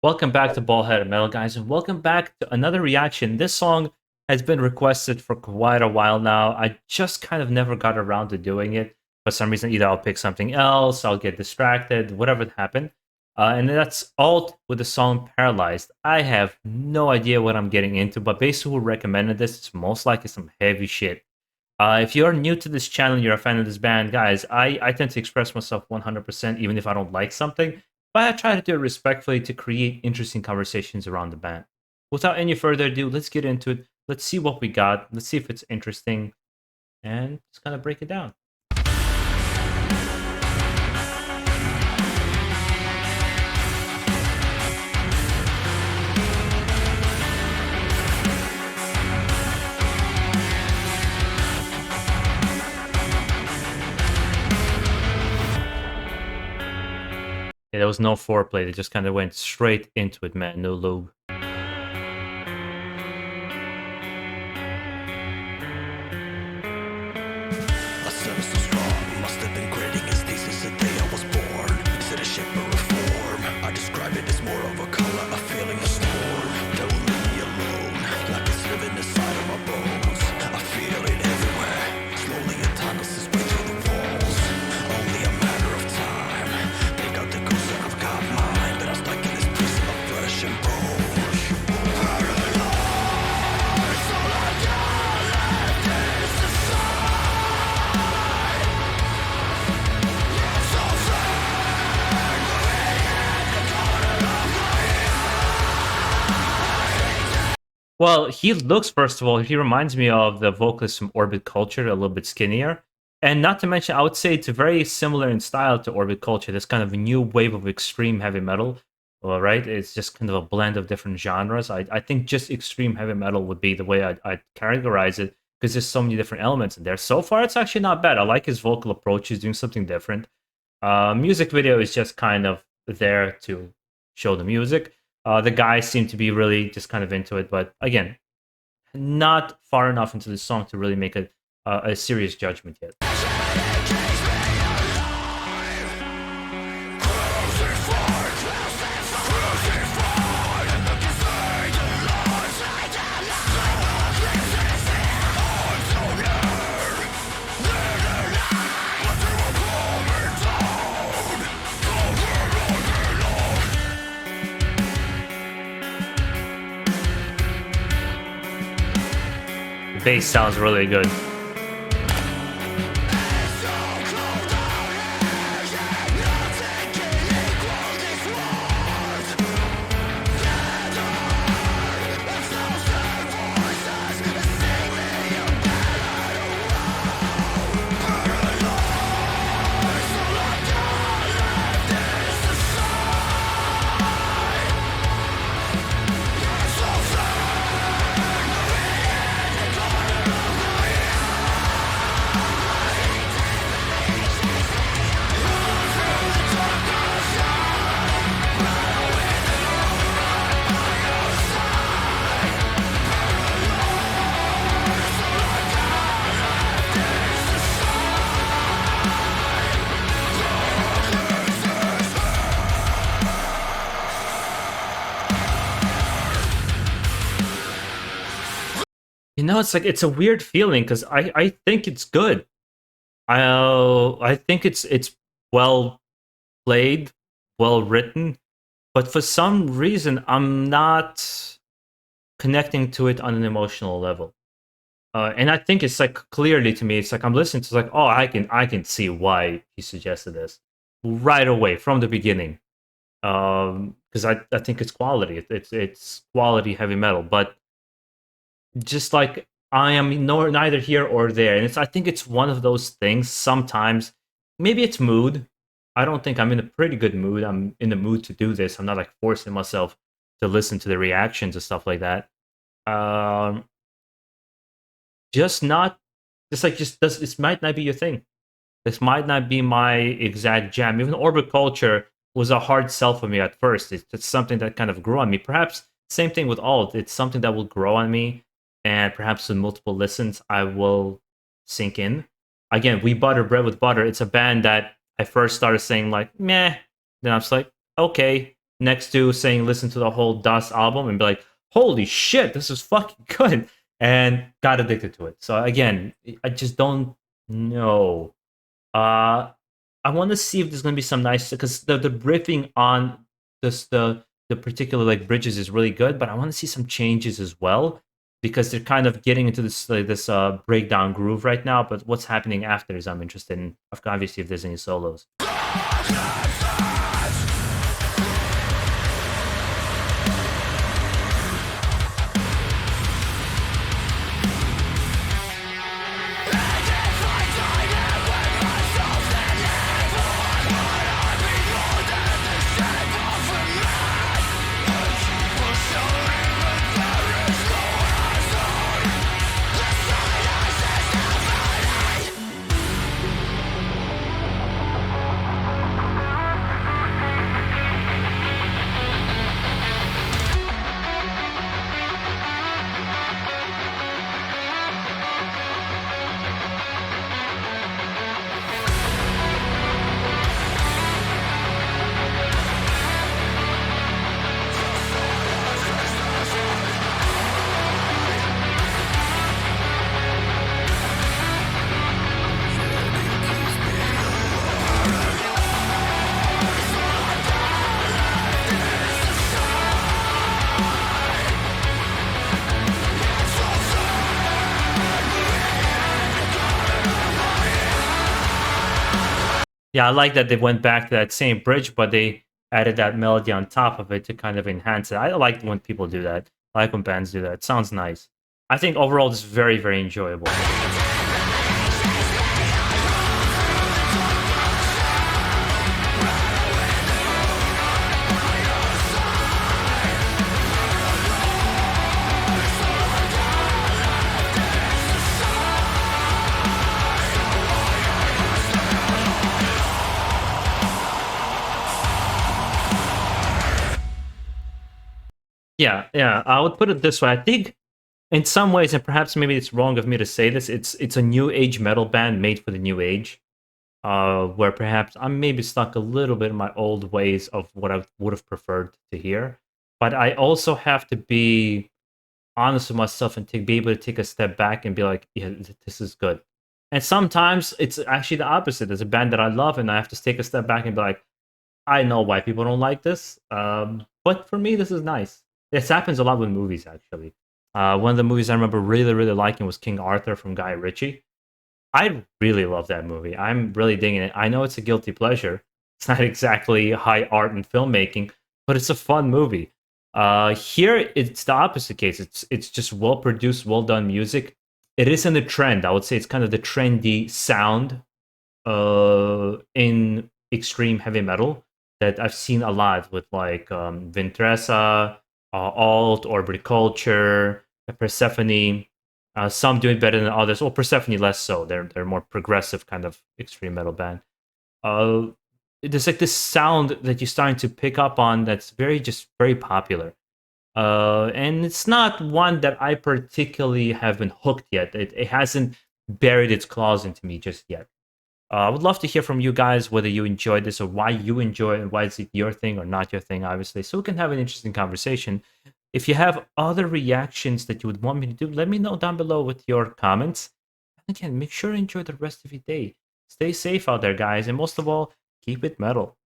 Welcome back to BaldHeaded Metal, guys, and welcome back to another reaction. This song has been requested for quite a while now. I just kind of never got around to doing it. For some reason, either I'll pick something else, I'll get distracted, whatever happened. And that's Allt with the song Paralyzed. I have no idea what I'm getting into, but based on who recommended this, it's most likely some heavy shit. If you're new to this channel, you're a fan of this band, guys, I tend to express myself 100% even if I don't like something, but I try to do it respectfully to create interesting conversations around the band. Without any further ado, let's get into it. Let's see what we got. Let's see if it's interesting, and just kind of break it down. Yeah, there was no foreplay. They just kind of went straight into it, man. No lube. A service so strong must have been grading his thesis the day I was born. Is it a shape or a form? I describe it as more of a color, a feeling, a storm. Don't leave me alone, like it's living inside of my bones. I feel it everywhere, slowly it tunnels its way through the walls. Only a matter of time. They got the ghost and I've got mine, but I'm stuck in this prison of flesh and bone. Paralyzed, all I got left is the Well, he looks, first of all, he reminds me of the vocalist from Orbit Culture, a little bit skinnier. And not to mention, I would say it's very similar in style to Orbit Culture, this kind of new wave of extreme heavy metal. Well, right? It's just kind of a blend of different genres. I think just extreme heavy metal would be the way I'd categorize it, because there's so many different elements in there. So far, it's actually not bad. I like his vocal approach. He's doing something different. Music video is just kind of there to show the music. The guys seem to be really just kind of into it, but again, not far enough into the song to really make a serious judgment yet. The bass sounds really good. You know, it's like it's a weird feeling because I think it's good. I think it's well played, well written, but for some reason I'm not connecting to it on an emotional level. And I think it's like clearly to me, it's like I'm listening to, it's like, oh, I can see why he suggested this right away from the beginning. Because I think it's quality. It's quality heavy metal, but just like I am neither here or there, and I think it's one of those things. Sometimes maybe it's mood. I don't think I'm in a pretty good mood. I'm in the mood to do this. I'm not like forcing myself to listen to the reactions and stuff like that. Um, just not, just does this might not be your thing. This might not be my exact jam. Even Orbit Culture was a hard sell for me at first. It's something that kind of grew on me. Perhaps same thing with Alt. It's something that will grow on me, and perhaps with multiple listens, I will sink in. Again, We Butter Bread with Butter. It's a band that I first started saying like meh. Then I was like, okay. next to saying listen to the whole Dust album and be like, holy shit, this is fucking good, and got addicted to it. So again, I just don't know. Uh, I want to see if there's going to be some nice, because the riffing on this the particular like bridges is really good, but I want to see some changes as well because they're kind of getting into this like, this breakdown groove right now. But what's happening after is I'm interested in. Obviously, if there's any solos. Yeah, I like that they went back to that same bridge, but they added that melody on top of it to kind of enhance it. I like when people do that. I like when bands do that. It sounds nice. I think overall this is very, very enjoyable. Yeah, yeah. I would put it this way. I think in some ways, and perhaps maybe it's wrong of me to say this, it's a new age metal band made for the new age. Where perhaps I'm maybe stuck a little bit in my old ways of what I would have preferred to hear. But I also have to be honest with myself and be able to take a step back and be like, yeah, this is good. And sometimes it's actually the opposite. There's a band that I love, and I have to take a step back and be like, I know why people don't like this, but for me, this is nice. This happens a lot with movies, actually. One of the movies I remember really, really liking was King Arthur from Guy Ritchie. I really love that movie. I'm really digging it. I know it's a guilty pleasure. It's not exactly high art and filmmaking, but it's a fun movie. Here, it's the opposite case. It's just well produced, well done music. It is in the trend. I would say it's kind of the trendy sound in extreme heavy metal that I've seen a lot with like Vintressa, Alt, Orbit Culture, Persephone. Some do it better than others. Well, Persephone less so. They're more progressive kind of extreme metal band. Uh, there's like this sound that you're starting to pick up on that's very popular. And it's not one that I particularly have been hooked yet. It hasn't buried its claws into me just yet. I would love to hear from you guys whether you enjoyed this or why you enjoy it and why is it your thing or not your thing, obviously, so we can have an interesting conversation. If you have other reactions that you would want me to do, let me know down below with your comments. And again, make sure to enjoy the rest of your day. Stay safe out there, guys, and most of all, keep it metal.